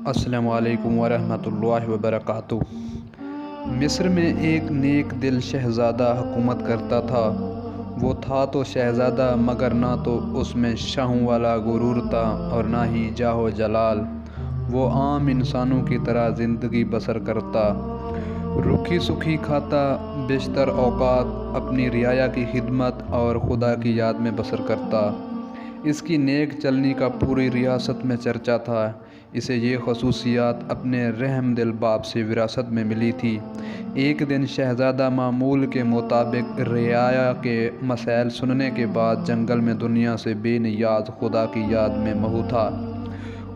السلام علیکم ورحمۃ اللہ وبرکاتہ۔ مصر میں ایک نیک دل شہزادہ حکومت کرتا تھا۔ وہ تھا تو شہزادہ مگر نہ تو اس میں شاہوں والا غرور تھا اور نہ ہی جاہ و جلال۔ وہ عام انسانوں کی طرح زندگی بسر کرتا، روکھی سکھی کھاتا، بیشتر اوقات اپنی رعایا کی خدمت اور خدا کی یاد میں بسر کرتا۔ اس کی نیک چلنی کا پوری ریاست میں چرچا تھا۔ اسے یہ خصوصیات اپنے رحم دل باپ سے وراثت میں ملی تھی۔ ایک دن شہزادہ معمول کے مطابق رعایا کے مسائل سننے کے بعد جنگل میں دنیا سے بے نیاز خدا کی یاد میں مہو تھا۔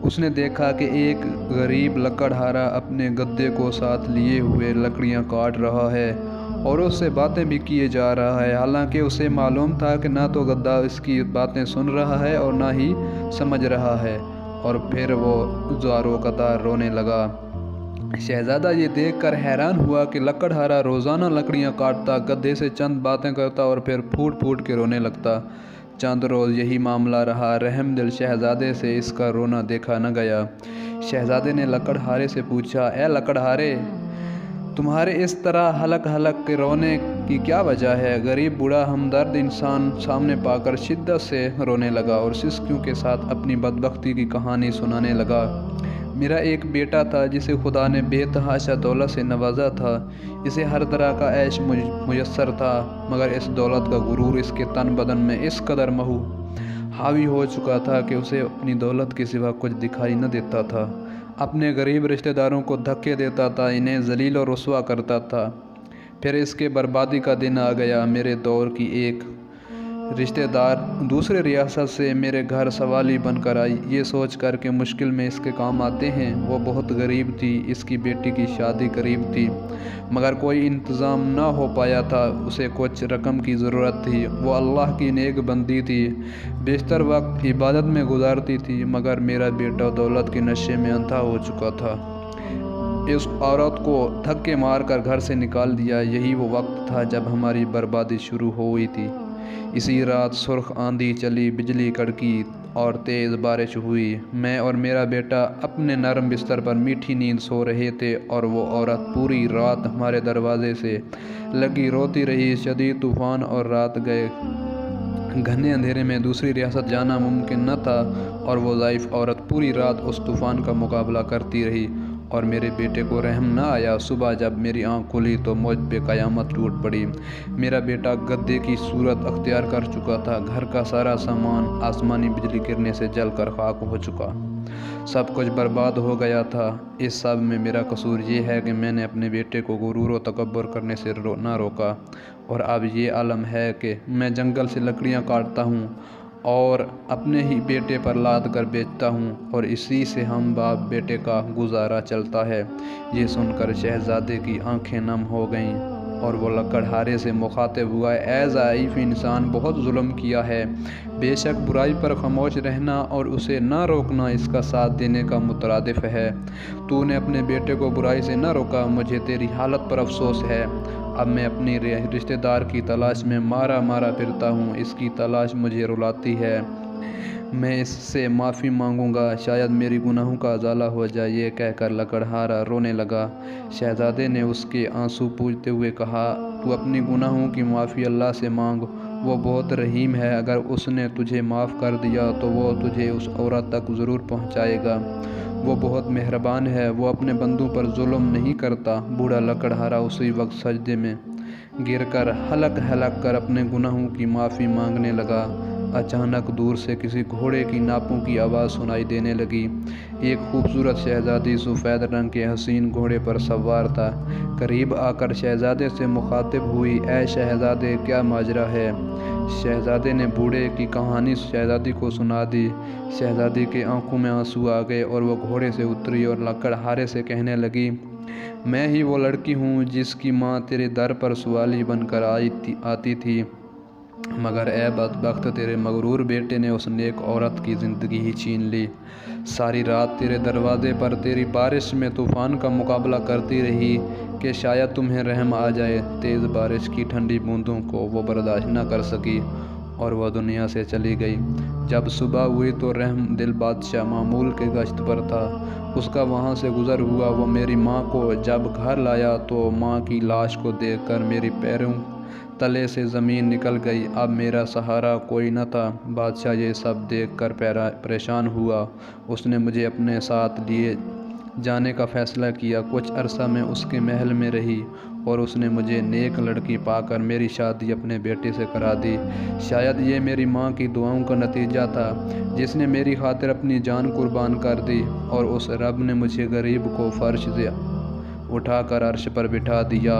اس نے دیکھا کہ ایک غریب لکڑہارا اپنے گدھے کو ساتھ لیے ہوئے لکڑیاں کاٹ رہا ہے اور اس سے باتیں بھی کیے جا رہا ہے، حالانکہ اسے معلوم تھا کہ نہ تو گدھا اس کی باتیں سن رہا ہے اور نہ ہی سمجھ رہا ہے۔ اور پھر وہ زاروں قطار رونے لگا۔ شہزادہ یہ دیکھ کر حیران ہوا کہ لکڑہارا روزانہ لکڑیاں کاٹتا، گدھے سے چند باتیں کرتا اور پھر پھوٹ پھوٹ کے رونے لگتا۔ چند روز یہی معاملہ رہا۔ رحم دل شہزادے سے اس کا رونا دیکھا نہ گیا۔ شہزادے نے لکڑہارے سے پوچھا، اے لکڑہارے، تمہارے اس طرح ہلک ہلک کے رونے کی کیا وجہ ہے؟ غریب بوڑھا ہمدرد انسان سامنے پا کر شدت سے رونے لگا اور سسکیوں کے ساتھ اپنی بدبختی کی کہانی سنانے لگا۔ میرا ایک بیٹا تھا جسے خدا نے بے تحاشا دولت سے نوازا تھا۔ اسے ہر طرح کا عیش میسر تھا، مگر اس دولت کا غرور اس کے تن بدن میں اس قدر حاوی ہو چکا تھا کہ اسے اپنی دولت کے سوا کچھ دکھائی نہ دیتا تھا۔ اپنے غریب رشتہ داروں کو دھکے دیتا تھا، انہیں ذلیل و رسوا کرتا تھا۔ پھر اس کے بربادی کا دن آ گیا۔ میرے دور کی ایک رشتہ دار دوسرے ریاست سے میرے گھر سوالی بن کر آئی، یہ سوچ کر کہ مشکل میں اس کے کام آتے ہیں۔ وہ بہت غریب تھی، اس کی بیٹی کی شادی قریب تھی، مگر کوئی انتظام نہ ہو پایا تھا۔ اسے کچھ رقم کی ضرورت تھی۔ وہ اللہ کی نیک بندی تھی، بیشتر وقت عبادت میں گزارتی تھی، مگر میرا بیٹا دولت کے نشے میں اندھا ہو چکا تھا۔ اس عورت کو دھکے مار کر گھر سے نکال دیا۔ یہی وہ وقت تھا جب ہماری بربادی شروع ہوئی تھی۔ اسی رات سرخ آندھی چلی، بجلی کڑکی اور تیز بارش ہوئی۔ میں اور میرا بیٹا اپنے نرم بستر پر میٹھی نیند سو رہے تھے اور وہ عورت پوری رات ہمارے دروازے سے لگی روتی رہی۔ شدید طوفان اور رات گئے گھنے اندھیرے میں دوسری ریاست جانا ممکن نہ تھا اور وہ ضعیف عورت پوری رات اس طوفان کا مقابلہ کرتی رہی اور میرے بیٹے کو رحم نہ آیا۔ صبح جب میری آنکھ کھلی تو مجھ پہ قیامت ٹوٹ پڑی۔ میرا بیٹا گدھے کی صورت اختیار کر چکا تھا۔ گھر کا سارا سامان آسمانی بجلی گرنے سے جل کر خاک ہو چکا، سب کچھ برباد ہو گیا تھا۔ اس سب میں میرا قصور یہ ہے کہ میں نے اپنے بیٹے کو غرور و تکبر کرنے سے نہ روکا، اور اب یہ عالم ہے کہ میں جنگل سے لکڑیاں کاٹتا ہوں اور اپنے ہی بیٹے پر لاد کر بیچتا ہوں، اور اسی سے ہم باپ بیٹے کا گزارا چلتا ہے۔ یہ سن کر شہزادے کی آنکھیں نم ہو گئیں اور وہ لکڑہارے سے مخاطب ہوا، اے ضعیف انسان، بہت ظلم کیا ہے۔ بے شک برائی پر خاموش رہنا اور اسے نہ روکنا اس کا ساتھ دینے کا مترادف ہے۔ تو نے اپنے بیٹے کو برائی سے نہ روکا، مجھے تیری حالت پر افسوس ہے۔ اب میں اپنی رشتہ دار کی تلاش میں مارا پھرتا ہوں، اس کی تلاش مجھے رلاتی ہے۔ میں اس سے معافی مانگوں گا، شاید میری گناہوں کا ازالہ ہو جائے۔ یہ کہہ کر لکڑہارا رونے لگا۔ شہزادے نے اس کے آنسو پوچھتے ہوئے کہا، تو اپنی گناہوں کی معافی اللہ سے مانگ، وہ بہت رحیم ہے۔ اگر اس نے تجھے معاف کر دیا تو وہ تجھے اس عورت تک ضرور پہنچائے گا۔ وہ بہت مہربان ہے، وہ اپنے بندوں پر ظلم نہیں کرتا۔ بوڑھا لکڑہارا اسی وقت سجدے میں گر کر ہلک کر اپنے گناہوں کی معافی مانگنے لگا۔ اچانک دور سے کسی گھوڑے کی ناپوں کی آواز سنائی دینے لگی۔ ایک خوبصورت شہزادی سفید رنگ کے حسین گھوڑے پر سوار تھا۔ قریب آ کر شہزادے سے مخاطب ہوئی، اے شہزادے، کیا ماجرا ہے؟ شہزادے نے بوڑھے کی کہانی شہزادی کو سنا دی۔ شہزادی کے آنکھوں میں آنسو آ گئے اور وہ گھوڑے سے اتری اور لکڑہارے سے کہنے لگی، میں ہی وہ لڑکی ہوں جس کی ماں تیرے در پر سوالی بن کر آتی تھی، مگر اے بدبخت، تیرے مغرور بیٹے نے اس نیک عورت کی زندگی ہی چھین لی۔ ساری رات تیرے دروازے پر تیری بارش میں طوفان کا مقابلہ کرتی رہی کہ شاید تمہیں رحم آ جائے۔ تیز بارش کی ٹھنڈی بوندوں کو وہ برداشت نہ کر سکی اور وہ دنیا سے چلی گئی۔ جب صبح ہوئی تو رحم دل بادشاہ معمول کے گشت پر تھا۔ اس کا وہاں سے گزر ہوا۔ وہ میری ماں کو جب گھر لایا تو ماں کی لاش کو دیکھ کر میری پیروں تلے سے زمین نکل گئی۔ اب میرا سہارا کوئی نہ تھا۔ بادشاہ یہ سب دیکھ کر پریشان ہوا۔ اس نے مجھے اپنے ساتھ لیے جانے کا فیصلہ کیا۔ کچھ عرصہ میں اس کے محل میں رہی اور اس نے مجھے نیک لڑکی پا کر میری شادی اپنے بیٹے سے کرا دی۔ شاید یہ میری ماں کی دعاؤں کا نتیجہ تھا، جس نے میری خاطر اپنی جان قربان کر دی، اور اس رب نے مجھے غریب کو فرش سے اٹھا کر عرش پر بٹھا دیا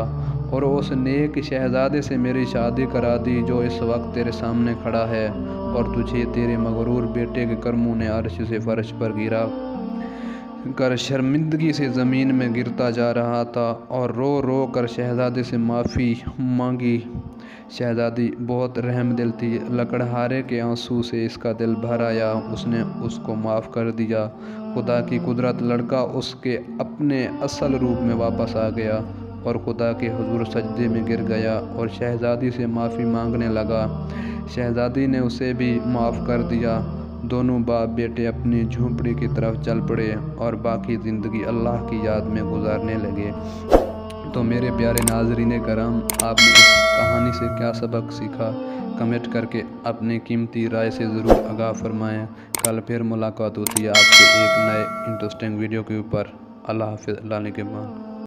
اور اس نیک شہزادے سے میری شادی کرا دی جو اس وقت تیرے سامنے کھڑا ہے، اور تجھے تیرے مغرور بیٹے کے کرموں نے عرش سے فرش پر گرا کر شرمندگی سے زمین میں گرتا جا رہا تھا، اور رو رو کر شہزادے سے معافی مانگی۔ شہزادی بہت رحم دل تھی۔ لکڑہارے کے آنسو سے اس کا دل بھر آیا۔ اس نے اس کو معاف کر دیا۔ خدا کی قدرت، لڑکا اس کے اپنے اصل روپ میں واپس آ گیا اور خدا کے حضور سجدے میں گر گیا اور شہزادی سے معافی مانگنے لگا۔ شہزادی نے اسے بھی معاف کر دیا۔ دونوں باپ بیٹے اپنی جھونپڑی کی طرف چل پڑے اور باقی زندگی اللہ کی یاد میں گزارنے لگے۔ تو میرے پیارے ناظرین کرام، آپ نے اس کہانی سے کیا سبق سیکھا؟ کمنٹ کر کے اپنی قیمتی رائے سے ضرور آگاہ فرمائیں۔ کل پھر ملاقات ہوتی ہے آپ سے ایک نئے انٹرسٹنگ ویڈیو کے اوپر۔ اللہ حافظ، اللہ نگہبان۔